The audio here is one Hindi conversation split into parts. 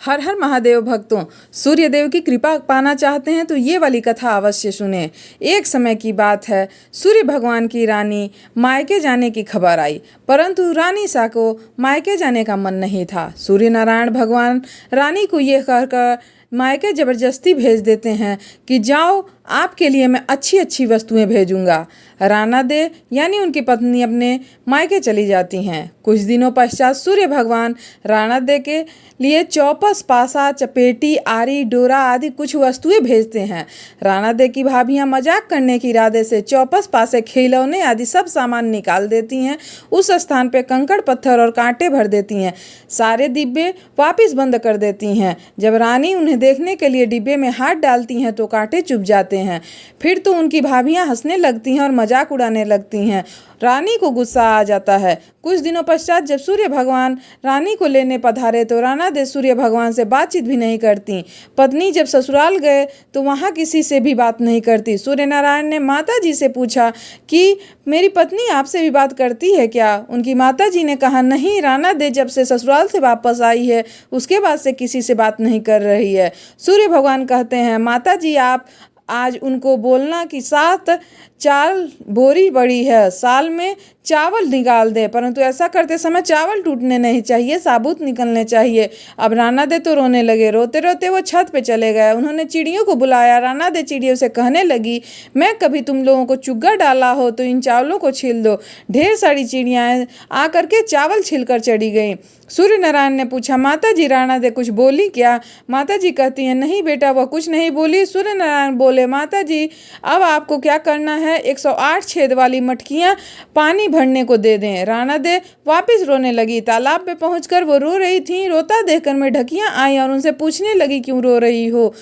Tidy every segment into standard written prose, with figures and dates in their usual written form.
हर हर महादेव भक्तों, सूर्य देव की कृपा पाना चाहते हैं तो ये वाली कथा अवश्य सुने। एक समय की बात है, सूर्य भगवान की रानी मायके जाने की खबर आई, परंतु रानी सा को मायके जाने का मन नहीं था। सूर्य नारायण भगवान रानी को ये कहकर मायके जबरदस्ती भेज देते हैं कि जाओ, आपके लिए मैं अच्छी अच्छी वस्तुएं भेजूंगा। राना दे यानी उनकी पत्नी अपने मायके चली जाती हैं। कुछ दिनों पश्चात सूर्य भगवान राना दे के लिए चौपस, पासा, चपेटी, आरी, डोरा आदि कुछ वस्तुएं भेजते हैं। राना दे की भाभियां मजाक करने के इरादे से चौपस, पासे, खिलौने आदि सब सामान निकाल देती हैं। उस स्थान पे कंकड़, पत्थर और कांटे भर देती हैं। सारे डिब्बे वापस बंद कर देती हैं। जब रानी उन्हें देखने के लिए डिब्बे में हाथ डालती हैं तो कांटे चुभ जाते हैं। फिर तो उनकी भाभियां हंसने लगती हैं और मजाक उड़ाने लगती हैं। रानी को गुस्सा आ जाता है। कुछ दिनों पश्चात जब सूर्य भगवान रानी को लेने पधारे तो राना दे सूर्य भगवान से बातचीत भी नहीं करती। पत्नी जब ससुराल गए तो वहाँ किसी से भी बात नहीं करती। सूर्य नारायण ने माता जी से पूछा कि मेरी पत्नी आपसे भी बात करती है क्या? उनकी माता जी ने कहा, नहीं, राना दे जब से ससुराल से वापस आई है उसके बाद से किसी से बात नहीं कर रही है। सूर्य भगवान कहते हैं, माता जी आप आज उनको बोलना कि 7 चाल बोरी बड़ी है, साल में चावल निकाल दे, परंतु ऐसा करते समय चावल टूटने नहीं चाहिए, साबुत निकलने चाहिए। अब राना दे तो रोने लगे। रोते रोते वो छत पे चले गए। उन्होंने चिड़ियों को बुलाया। राना दे चिड़ियों से कहने लगी, मैं कभी तुम लोगों को चुग्गा डाला हो तो इन चावलों को छील दो। ढेर सारी चिड़ियाँ आकर के चावल छीलकर चढ़ी गईं। सूर्य नारायण ने पूछा, माता जी राना दे कुछ बोली क्या? माता जी कहती हैं, नहीं बेटा, वह कुछ नहीं बोली। सूर्य नारायण बोले, माता जी अब आपको क्या करना है, 108 छेद वाली मटकियां पानी भरने को दे दें। राना दे वापस रोने लगी। तालाब पे पहुंचकर वो रो रही थी। रोता देखकर मेढकियां आई और उनसे पूछने लगी, क्यों रो रही हो?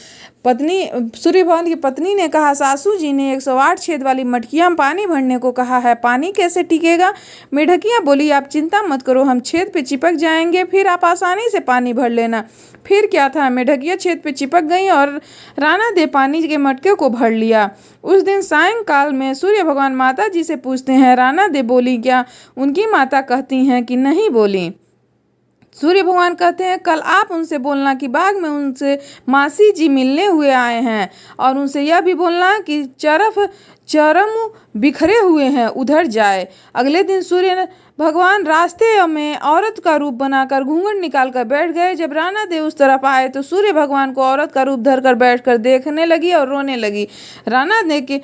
पत्नी सूर्य भगवान की पत्नी ने कहा, सासू जी ने 108 छेद वाली मटकियां पानी भरने को कहा है, पानी कैसे टिकेगा? मेढकियां बोली, आप चिंता मत करो, हम छेद पे चिपक जाएंगे, फिर आप आसानी से पानी भर लेना। फिर क्या था, मेढकियां छेद पे चिपक गईं और राना दे पानी के मटके को भर लिया। उस दिन सायंकाल में सूर्य भगवान माता जी से पूछते हैं, राना दे बोली क्या? उनकी माता कहती हैं कि नहीं बोली। सूर्य भगवान कहते हैं, कल आप उनसे बोलना कि बाग में उनसे मासी जी मिलने हुए आए हैं और उनसे यह भी बोलना कि चरम बिखरे हुए हैं, उधर जाए। अगले दिन सूर्य भगवान रास्ते में औरत का रूप बनाकर घूंघट निकाल कर बैठ गए। जब राना दे उस तरफ आए तो सूर्य भगवान को औरत का रूप धरकर बैठकर देखने लगी और रोने लगी। राना दे के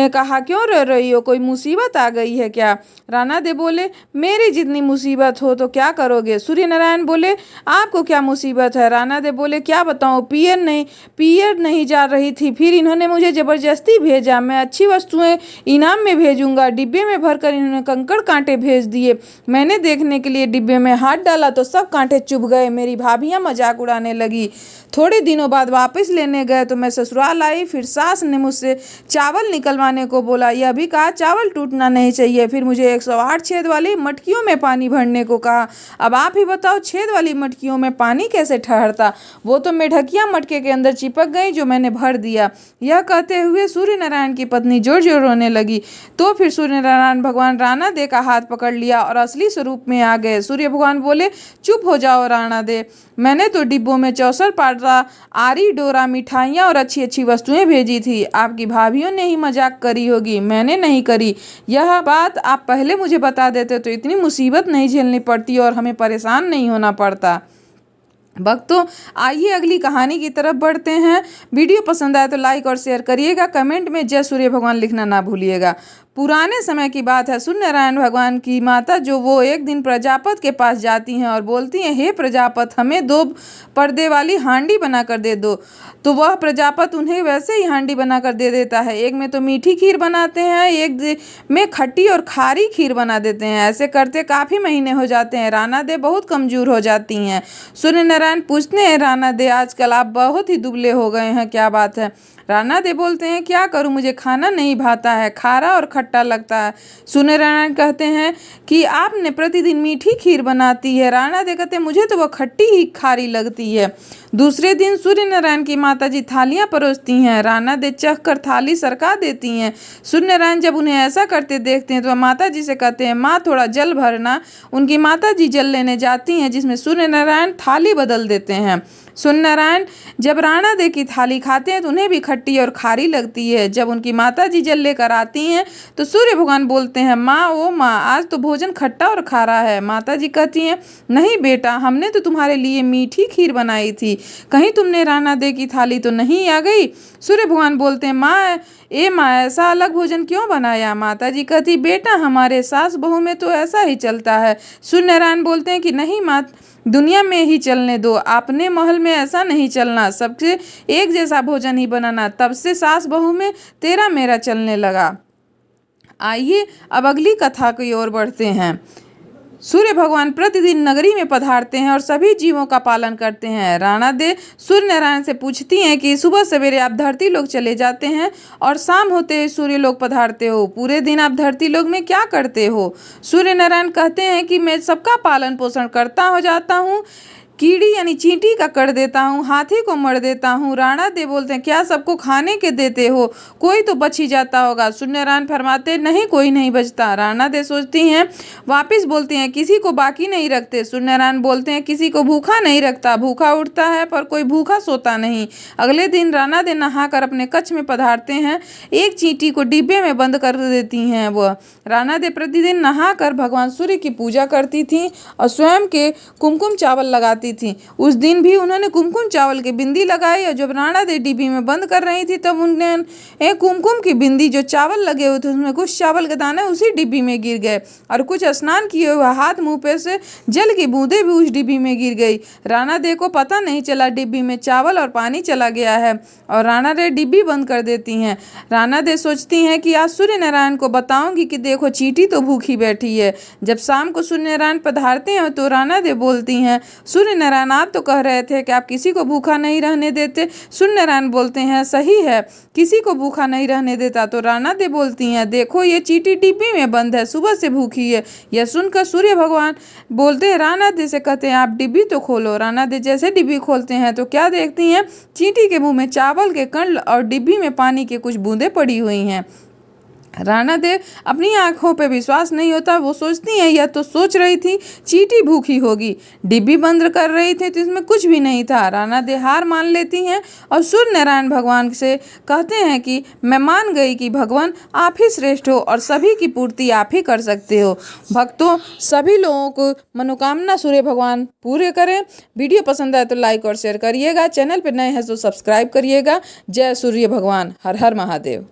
कहा, क्यों रो रही हो, कोई मुसीबत आ गई है क्या? राना दे बोले, मेरी जितनी मुसीबत हो तो क्या करोगे? सूर्य नारायण बोले, आपको क्या मुसीबत है? राना दे बोले, क्या बताऊं, पियर नहीं जा रही थी, फिर इन्होंने मुझे जबरदस्ती भेजा। मैं अच्छी वस्तुएं इनाम में भेजूंगा। डिब्बे में भरकर इन्होंने कंकड़ कांटे भेज दिए। मैंने देखने के लिए डिब्बे में हाथ डाला तो सब कांटे चुभ गए। मेरी भाभियां मजाक उड़ाने लगी। थोड़े दिनों बाद वापस लेने गए तो मैं ससुराल आई। फिर सास ने मुझसे चावल निकलवाने को बोला। यह भी कहा चावल टूटना नहीं चाहिए। फिर मुझे 108 छेद वाली मटकियों में पानी भरने को कहा। अब आप ही बताओ, छेद वाली मटकियों में पानी कैसे ठहरता? वो तो मेढकियां मटके के अंदर चिपक गई जो मैंने भर दिया। यह कहते हुए सूर्य नारायण की पत्नी जोर जोर रोने लगी। तो फिर सूर्य नारायण भगवान राना दे का हाथ पकड़ लिया और असली स्वरूप में आ गए। सूर्य भगवान बोले, चुप हो जाओ राना दे, मैंने तो डिब्बों में चौसर पाटा, आरी, डोरा, मिठाइयाँ और अच्छी अच्छी वस्तुएं भेजी थी। आपकी भाभियों ने ही मजाक करी होगी, मैंने नहीं करी। यह बात आप पहले मुझे बता देते तो इतनी मुसीबत नहीं झेलनी पड़ती और हमें परेशान नहीं होना पड़ता। भक्तों, आइए अगली कहानी की तरफ बढ़ते हैं। वीडियो पसंद आए तो लाइक और शेयर करिएगा। कमेंट में जय सूर्य भगवान लिखना ना भूलिएगा। पुराने समय की बात है। सूर्य नारायण भगवान की माता जो वो एक दिन प्रजापत के पास जाती हैं और बोलती हैं, हे प्रजापत, हमें 2 पर्दे वाली हांडी बनाकर दे दो। तो वह प्रजापत उन्हें वैसे ही हांडी बनाकर दे देता है। एक में तो मीठी खीर बनाते हैं, एक में खट्टी और खारी खीर बना देते हैं। ऐसे करते काफ़ी महीने हो जाते हैं। राना दे बहुत कमज़ोर हो जाती हैं। सूर्य नारायण पूछते हैं, राना दे आजकल आप बहुत ही दुबले हो गए हैं, क्या बात है? राना दे बोलते हैं, क्या करूं, मुझे खाना नहीं भाता है, खारा और खट्टा लगता है। सूर्य नारायण कहते हैं कि आपने प्रतिदिन मीठी खीर बनाती है। राना दे कहते हैं, मुझे तो वह खट्टी ही खारी लगती है। दूसरे दिन सूर्य नारायण की माता जी थालियां परोसती हैं। राना दे चख कर थाली सरका देती हैं। सूर्य नारायण जब उन्हें ऐसा करते देखते हैं तो वह माता जी से कहते हैं, माँ थोड़ा जल भरना। उनकी माता जी जल लेने जाती हैं, जिसमें सूर्य नारायण थाली बदल देते हैं। सूर्य नारायण जब राणा दे की थाली खाते हैं तो उन्हें भी खट्टी और खारी लगती है। जब उनकी माता जी जल लेकर आती हैं तो सूर्य भगवान बोलते हैं, माँ ओ माँ, आज तो भोजन खट्टा और खारा है। माता जी कहती हैं, नहीं बेटा, हमने तो तुम्हारे लिए मीठी खीर बनाई थी, कहीं तुमने राणा दे की थाली तो नहीं आ गई। सूर्य भगवान बोलते हैं, माँ ऐसा अलग भोजन क्यों बनाया। माता जी कहती, बेटा हमारे सास बहू में तो ऐसा ही चलता है। सूर्य नारायण बोलते हैं कि नहीं माँ, दुनिया में ही चलने दो, अपने महल में ऐसा नहीं चलना, सबसे एक जैसा भोजन ही बनाना। तब से सास बहू में तेरा मेरा चलने लगा। आइए अब अगली कथा की ओर बढ़ते हैं। सूर्य भगवान प्रतिदिन नगरी में पधारते हैं और सभी जीवों का पालन करते हैं। राणा दे सूर्य नारायण से पूछती हैं कि सुबह सवेरे आप धरती लोक चले जाते हैं और शाम होते ही सूर्य लोक पधारते हो, पूरे दिन आप धरती लोक में क्या करते हो। सूर्य नारायण कहते हैं कि मैं सबका पालन पोषण करता हो जाता हूँ, कीड़ी यानी चींटी का कर देता हूँ, हाथी को मर देता हूँ। राणा दे बोलते हैं, क्या सबको खाने के देते हो, कोई तो बच ही जाता होगा। सूर्य नारायण फरमाते, नहीं कोई नहीं बचता। राणा दे सोचती हैं, वापिस बोलती हैं, किसी को बाकी नहीं रखते। सूर्य नारायण बोलते हैं, किसी को भूखा नहीं रखता, भूखा उठता है पर कोई भूखा सोता नहीं। अगले दिन राणा दे नहाकर अपने कक्ष में पधारते हैं, एक चींटी को डिब्बे में बंद कर देती हैं। वह राणा दे प्रतिदिन नहाकर भगवान सूर्य की पूजा करती थी और स्वयं के कुमकुम चावल लगाती थी। उस दिन भी उन्होंने कुमकुम चावल की बिंदी लगाई और जब राणा दे डिब्बी में बंद कर रही थी तब उन्होंने कुमकुम की बिंदी जो चावल लगे हुए थे उसमें कुछ चावल के दाने उसी डिब्बी में गिर गए और कुछ स्नान किए हुए हाथ मुंह पे से जल की बूंदें भी उस डिब्बी में गिर गई। राणा दे को पता नहीं चला डिब्बी में चावल और पानी चला गया है और राणा दे डिब्बी बंद कर देती हैं। राणा दे सोचती हैं कि आज सूर्य नारायण को बताऊंगी कि देखो चींटी तो भूखी बैठी है। जब शाम को सूर्य नारायण पधारते हैं तो राणा दे बोलती हैं, सूर्य नारायण आप तो कह रहे थे कि आप किसी को भूखा नहीं रहने देते। सूर्य नारायण बोलते हैं, सही है, किसी को भूखा नहीं रहने देता। तो राणा दे बोलती हैं, देखो ये चींटी डिब्बी में बंद है, सुबह से भूखी है। यह सुनकर सूर्य भगवान बोलते हैं, राणा दे से कहते हैं, आप डिब्बी तो खोलो। राणा दे जैसे डिब्बी खोलते हैं तो क्या देखती हैं, चींटी के मुंह में चावल के कण और डिब्बी में पानी की कुछ बूंदें पड़ी हुई हैं। राणा दे अपनी आंखों पे विश्वास नहीं होता। वो सोचती हैं, यह तो सोच रही थी चींटी भूखी होगी, डिब्बी बंद कर रही थी तो इसमें कुछ भी नहीं था। राणा दे हार मान लेती हैं और सूर्य नारायण भगवान से कहते हैं कि मैं मान गई कि भगवान आप ही श्रेष्ठ हो और सभी की पूर्ति आप ही कर सकते हो। भक्तों, सभी लोगों को मनोकामना सूर्य भगवान पूरे करें। वीडियो पसंद आए तो लाइक और शेयर करिएगा, चैनल पर नए हैं तो सब्सक्राइब करिएगा। जय सूर्य भगवान, हर हर महादेव।